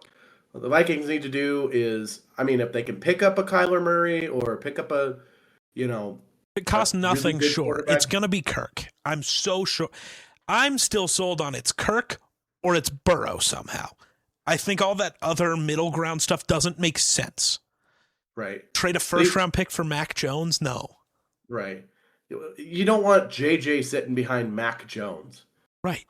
what the Vikings need to do is, I mean, if they can pick up a Kyler Murray or pick up a, it costs nothing really sure. It's going to be Kirk. I'm so sure. I'm still sold on it's Kirk or it's Burrow somehow. I think all that other middle ground stuff doesn't make sense. Right. Trade a first-round pick for Mac Jones? No. Right. You don't want JJ sitting behind Mac Jones. Right.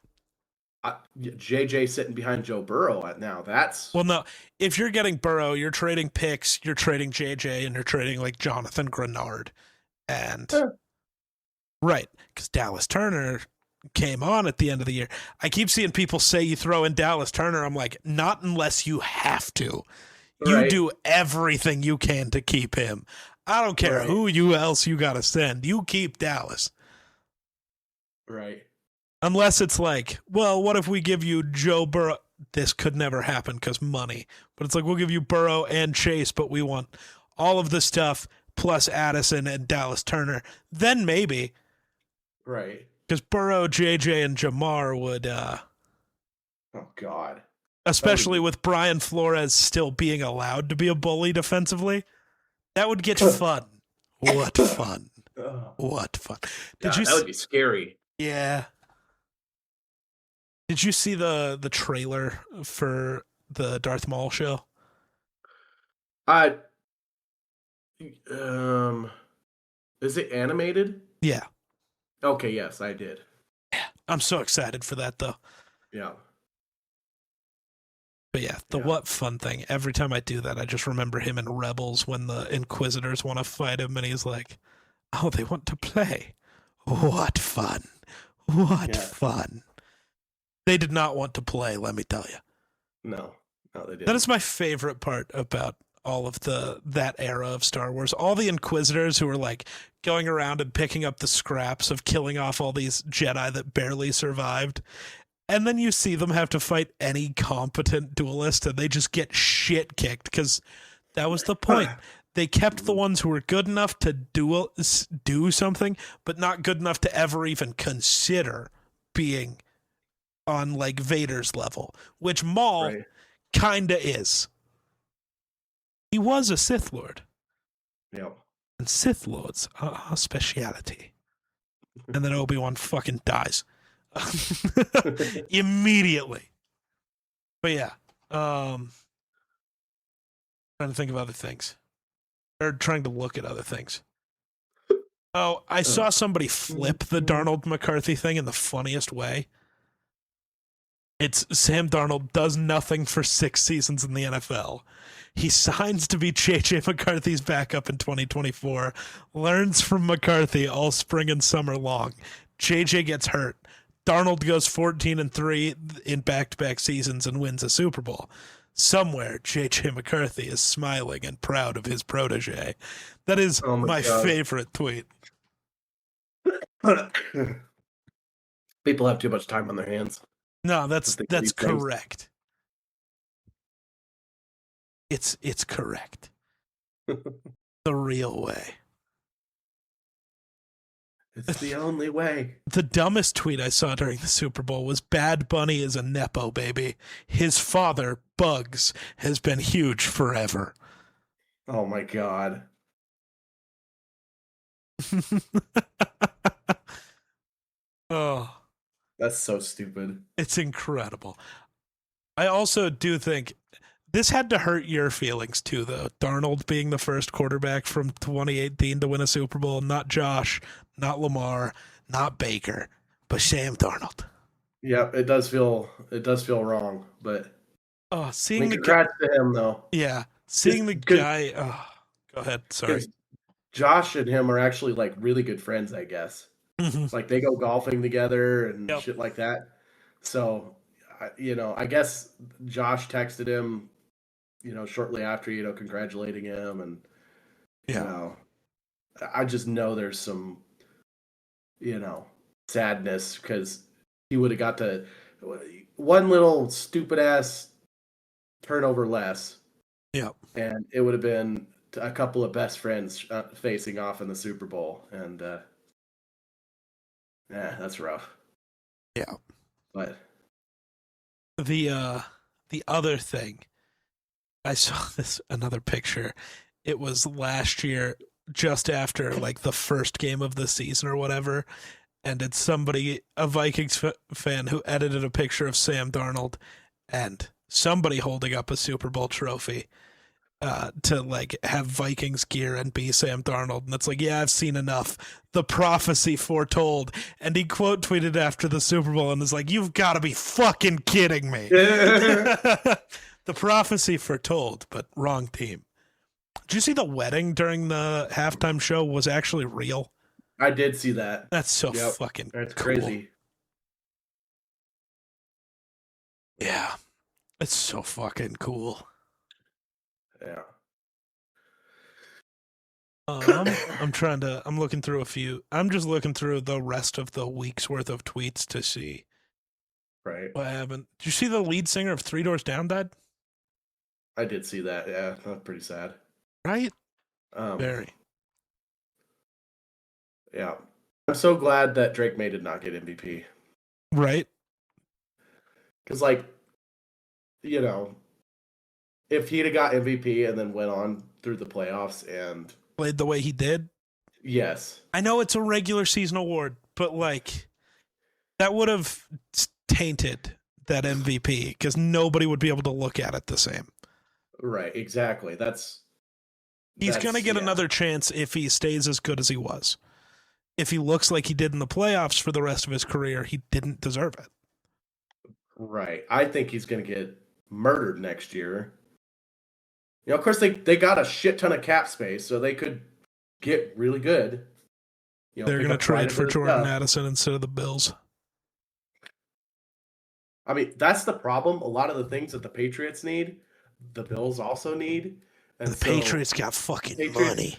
JJ sitting behind Joe Burrow now. That's... Well, no. If you're getting Burrow, you're trading picks, you're trading JJ, and you're trading like Jonathan Grenard. And... Right. Because Dallas Turner came on at the end of the year. I keep seeing people say you throw in Dallas Turner. I'm like, not unless you have to. You do everything you can to keep him. I don't care who else you got to send. You keep Dallas. Right. Unless it's like, well, what if we give you Joe Burrow? This could never happen because money. But it's like, we'll give you Burrow and Chase, but we want all of the stuff plus Addison and Dallas Turner. Then maybe. Right. Because Burrow, JJ, and Jamar would... oh, God. Especially with Brian Flores still being allowed to be a bully defensively. That would get fun. What fun. What fun. That would be scary. Yeah. Did you see the trailer for the Darth Maul show? Is it animated? Yeah. Okay, yes, I did. Yeah. I'm so excited for that, though. Yeah. But yeah, what fun thing. Every time I do that, I just remember him in Rebels when the Inquisitors want to fight him, and he's like, oh, they want to play. What fun. What fun. They did not want to play, let me tell you. No, they didn't. That is my favorite part about all of that era of Star Wars. All the Inquisitors who were like going around and picking up the scraps of killing off all these Jedi that barely survived. And then you see them have to fight any competent duelist and they just get shit kicked because that was the point. They kept the ones who were good enough to do something, but not good enough to ever even consider being on like Vader's level, which Maul kinda is. He was a Sith Lord. Yep. And Sith Lords are a speciality. And then Obi-Wan fucking dies. Immediately. But yeah. Trying to think of other things. Or trying to look at other things. Oh, I saw somebody flip the Darnold McCarthy thing in the funniest way. It's Sam Darnold does nothing for 6 seasons in the NFL. He signs to be J.J. McCarthy's backup in 2024, learns from McCarthy all spring and summer long. J.J. gets hurt. Darnold goes 14-3 in back-to-back seasons and wins a Super Bowl. Somewhere, J.J. McCarthy is smiling and proud of his protege. That is my favorite tweet. People have too much time on their hands. No, that's correct. It's correct. The real way. It's the only way. The dumbest tweet I saw during the Super Bowl was Bad Bunny is a Nepo baby. His father, Bugs, has been huge forever. Oh my God. Oh. That's so stupid. It's incredible. I also do think this had to hurt your feelings too, though. Darnold being the first quarterback from 2018 to win a Super Bowl, not Josh, not Lamar, not Baker, but Sam Darnold. Yeah, it does feel wrong, but seeing the congrats to him though. Yeah, seeing the guy. Oh, go ahead. Sorry. Josh and him are actually like really good friends, I guess. Mhm. Like they go golfing together and Yep. shit like that. So, I guess Josh texted him, shortly after, congratulating him, and you Yeah. know, I just know there's some, you know, sadness because he would have got to one little stupid ass turnover less, Yep. and it would have been a couple of best friends facing off in the Super Bowl, and yeah, that's rough. Yeah. But The the other thing, I saw this another picture. It was last year, just after like the first game of the season or whatever, and it's somebody, a Vikings fan, who edited a picture of Sam Darnold and somebody holding up a Super Bowl trophy to like have Vikings gear and be Sam Darnold. And it's like, yeah, I've seen enough. The prophecy foretold. And he quote tweeted after the Super Bowl and is like, you've got to be fucking kidding me. The prophecy foretold, but wrong team. Did you see the wedding during the halftime show was actually real? I did see that. That's so Yep, fucking that's cool. crazy. Yeah, it's so fucking cool. Yeah. I'm looking through a few. I'm just looking through the rest of the week's worth of tweets to see Right. what happened. Did you see the lead singer of Three Doors Down died? I did see that. Yeah, that's pretty sad. Right? Um, Very. yeah. I'm so glad that Drake May did not get MVP. Right? Because, like, you know, if he'd have got MVP and then went on through the playoffs, and Played the way he did. yes, I know it's a regular season award, but like that would have tainted that MVP because nobody would be able to look at it the same. right, exactly. He's going to get yeah, another chance if he stays as good as he was. If he looks like he did in the playoffs for the rest of his career, he didn't deserve it. right. I think he's going to get murdered next year. Of course, they got a shit ton of cap space, so they could get really good. They're Pick going to up quite trade a for bit of Jordan stuff. Addison instead of the Bills. I mean, that's the problem. A lot of the things that the Patriots need, the Bills also need, and The so Patriots got fucking Patriots. money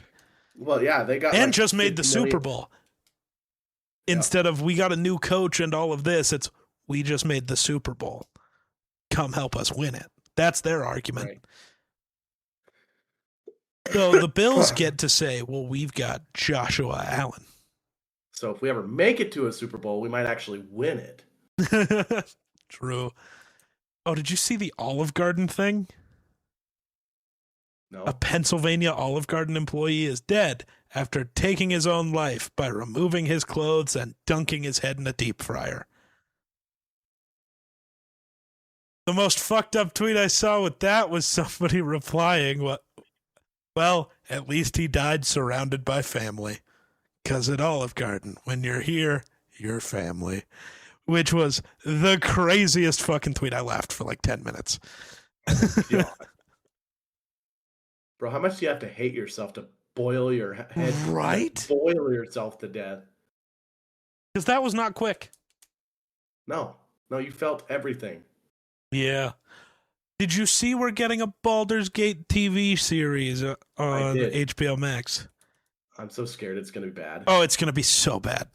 Well, yeah, they got and like just made the 50 Super million. Bowl. Yeah, Instead of we got a new coach and all of this, it's we just made the Super Bowl. Come help us win it. That's their argument. right. So the Bills get to say, well, we've got Joshua Allen. So if we ever make it to a Super Bowl, we might actually win it. True. Oh, did you see the Olive Garden thing? A No, Pennsylvania Olive Garden employee is dead after taking his own life by removing his clothes and dunking his head in a deep fryer. The most fucked up tweet I saw with that was somebody replying, well, at least he died surrounded by family. 'Cause at Olive Garden, when you're here, you're family. Which was the craziest fucking tweet. I laughed for like 10 minutes. God. Bro, how much do you have to hate yourself to boil your head, Right? boil yourself to death? Because that was not quick. No, you felt everything. Yeah. Did you see we're getting a Baldur's Gate TV series on did. HBO Max? I'm so scared it's gonna be bad. Oh, it's going to be so bad.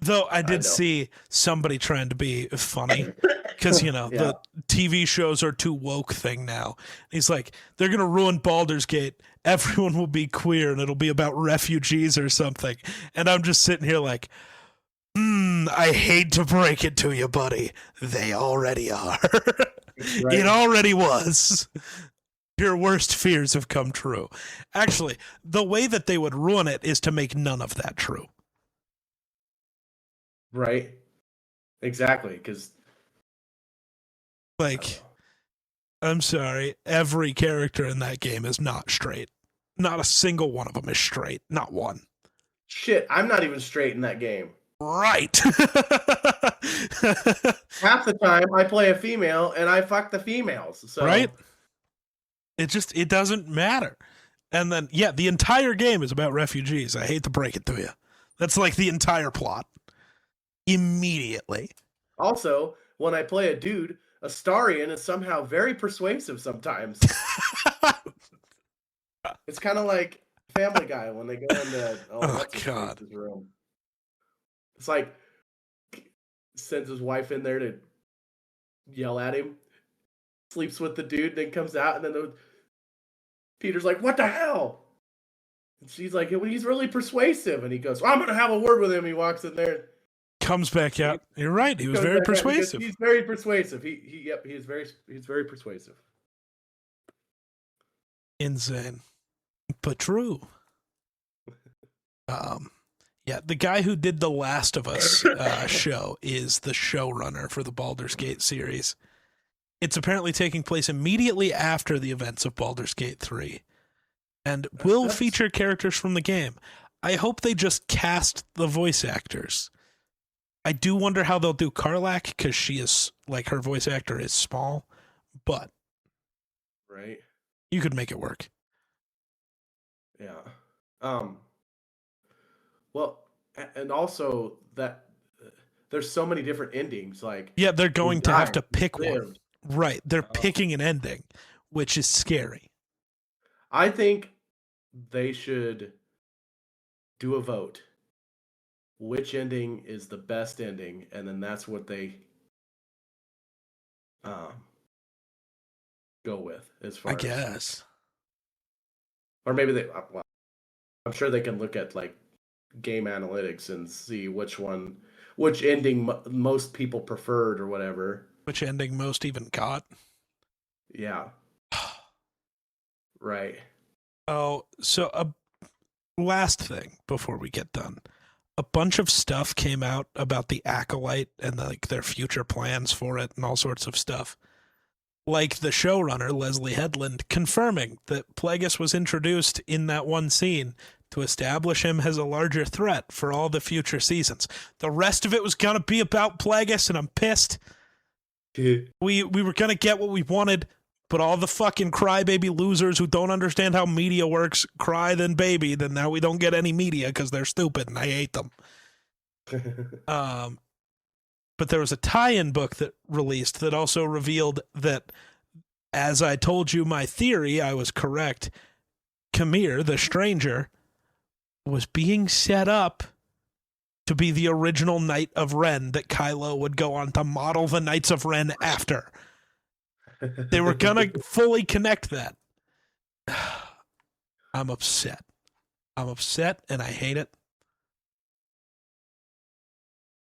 Though I did know. see somebody trying to be funny because, Yeah. the TV shows are too woke thing now. He's like, they're going to ruin Baldur's Gate. Everyone will be queer and it'll be about refugees or something. And I'm just sitting here like, I hate to break it to you, buddy. They already are. Right. It already was. Your worst fears have come true. Actually, the way that they would ruin it is to make none of that true. Right. Exactly. Because Like, I'm sorry, every character in that game is not straight. Not a single one of them is straight. Not one. shit, I'm not even straight in that game. Right. Half the time I play a female and I fuck the females. So Right? It doesn't matter. And then, yeah, the entire game is about refugees. I hate to break it to you. That's like the entire plot. Immediately. Also, when I play a dude, Astarion is somehow very persuasive sometimes. It's kind of like Family Guy when they go into Oh, what's his God. face's room. It's like sends his wife in there to yell at him, sleeps with the dude, then comes out, and then Peter's like, "What the hell?" And she's like, well, "He's really persuasive," and he goes, well, "I'm gonna have a word with him." He walks in there, Comes back out. You're right. He was very persuasive. He's very persuasive. He's very persuasive. Insane, but true. Yeah, the guy who did the Last of Us show is the showrunner for the Baldur's Gate series. It's apparently taking place immediately after the events of Baldur's Gate 3 and will feature characters from the game. I hope they just cast the voice actors. I do wonder how they'll do Karlach because she is, like, her voice actor is small, but right, you could make it work. Yeah. Well, and also that there's so many different endings. Like, yeah, they're going to have to pick one. Right, they're picking an ending, which is scary. I think they should do a vote. Which ending is the best ending, and then that's what they go with as far. I guess. Or maybe they. Well, I'm sure they can look at like game analytics and see which ending most people preferred or whatever. Which ending most even got. Yeah. Right. Oh, so a last thing before we get done. A bunch of stuff came out about the Acolyte and like their future plans for it and all sorts of stuff. Like the showrunner, Leslie Headland, confirming that Plagueis was introduced in that one scene to establish him as a larger threat for all the future seasons. The rest of it was going to be about Plagueis, and I'm pissed. We were going to get what we wanted, but all the fucking crybaby losers who don't understand how media works cry then baby, then now we don't get any media because they're stupid, and I hate them. But there was a tie-in book that released that also revealed that, as I told you my theory, I was correct. Khmer, the stranger, was being set up to be the original Knight of Ren that Kylo would go on to model the Knights of Ren after. They were going to fully connect that. I'm upset. I'm upset, and I hate it.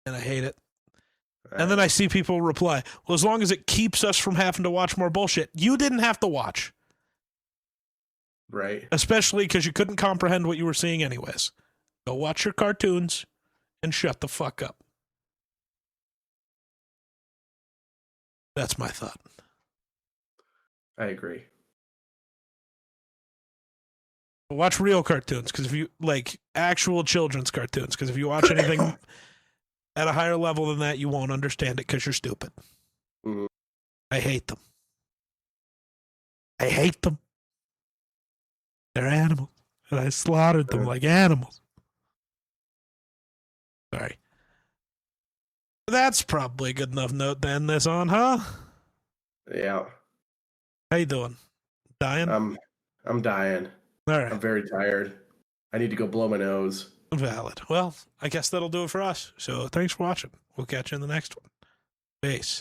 And I hate it. And then I see people reply, well, as long as it keeps us from having to watch more bullshit. You didn't have to watch. Right. Especially because you couldn't comprehend what you were seeing anyways. Go watch your cartoons and shut the fuck up. That's my thought. I agree. Watch real cartoons, because if you, like, actual children's cartoons, because if you watch anything at a higher level than that, you won't understand it because you're stupid. Mm-hmm. I hate them. I hate them. They're animals, and I slaughtered them like animals. Sorry. That's probably a good enough note to end this on, huh? Yeah. How you doing? Dying? I'm dying. All right. I'm very tired. I need to go blow my nose. Valid. Well, I guess that'll do it for us. So thanks for watching. We'll catch you in the next one. Peace.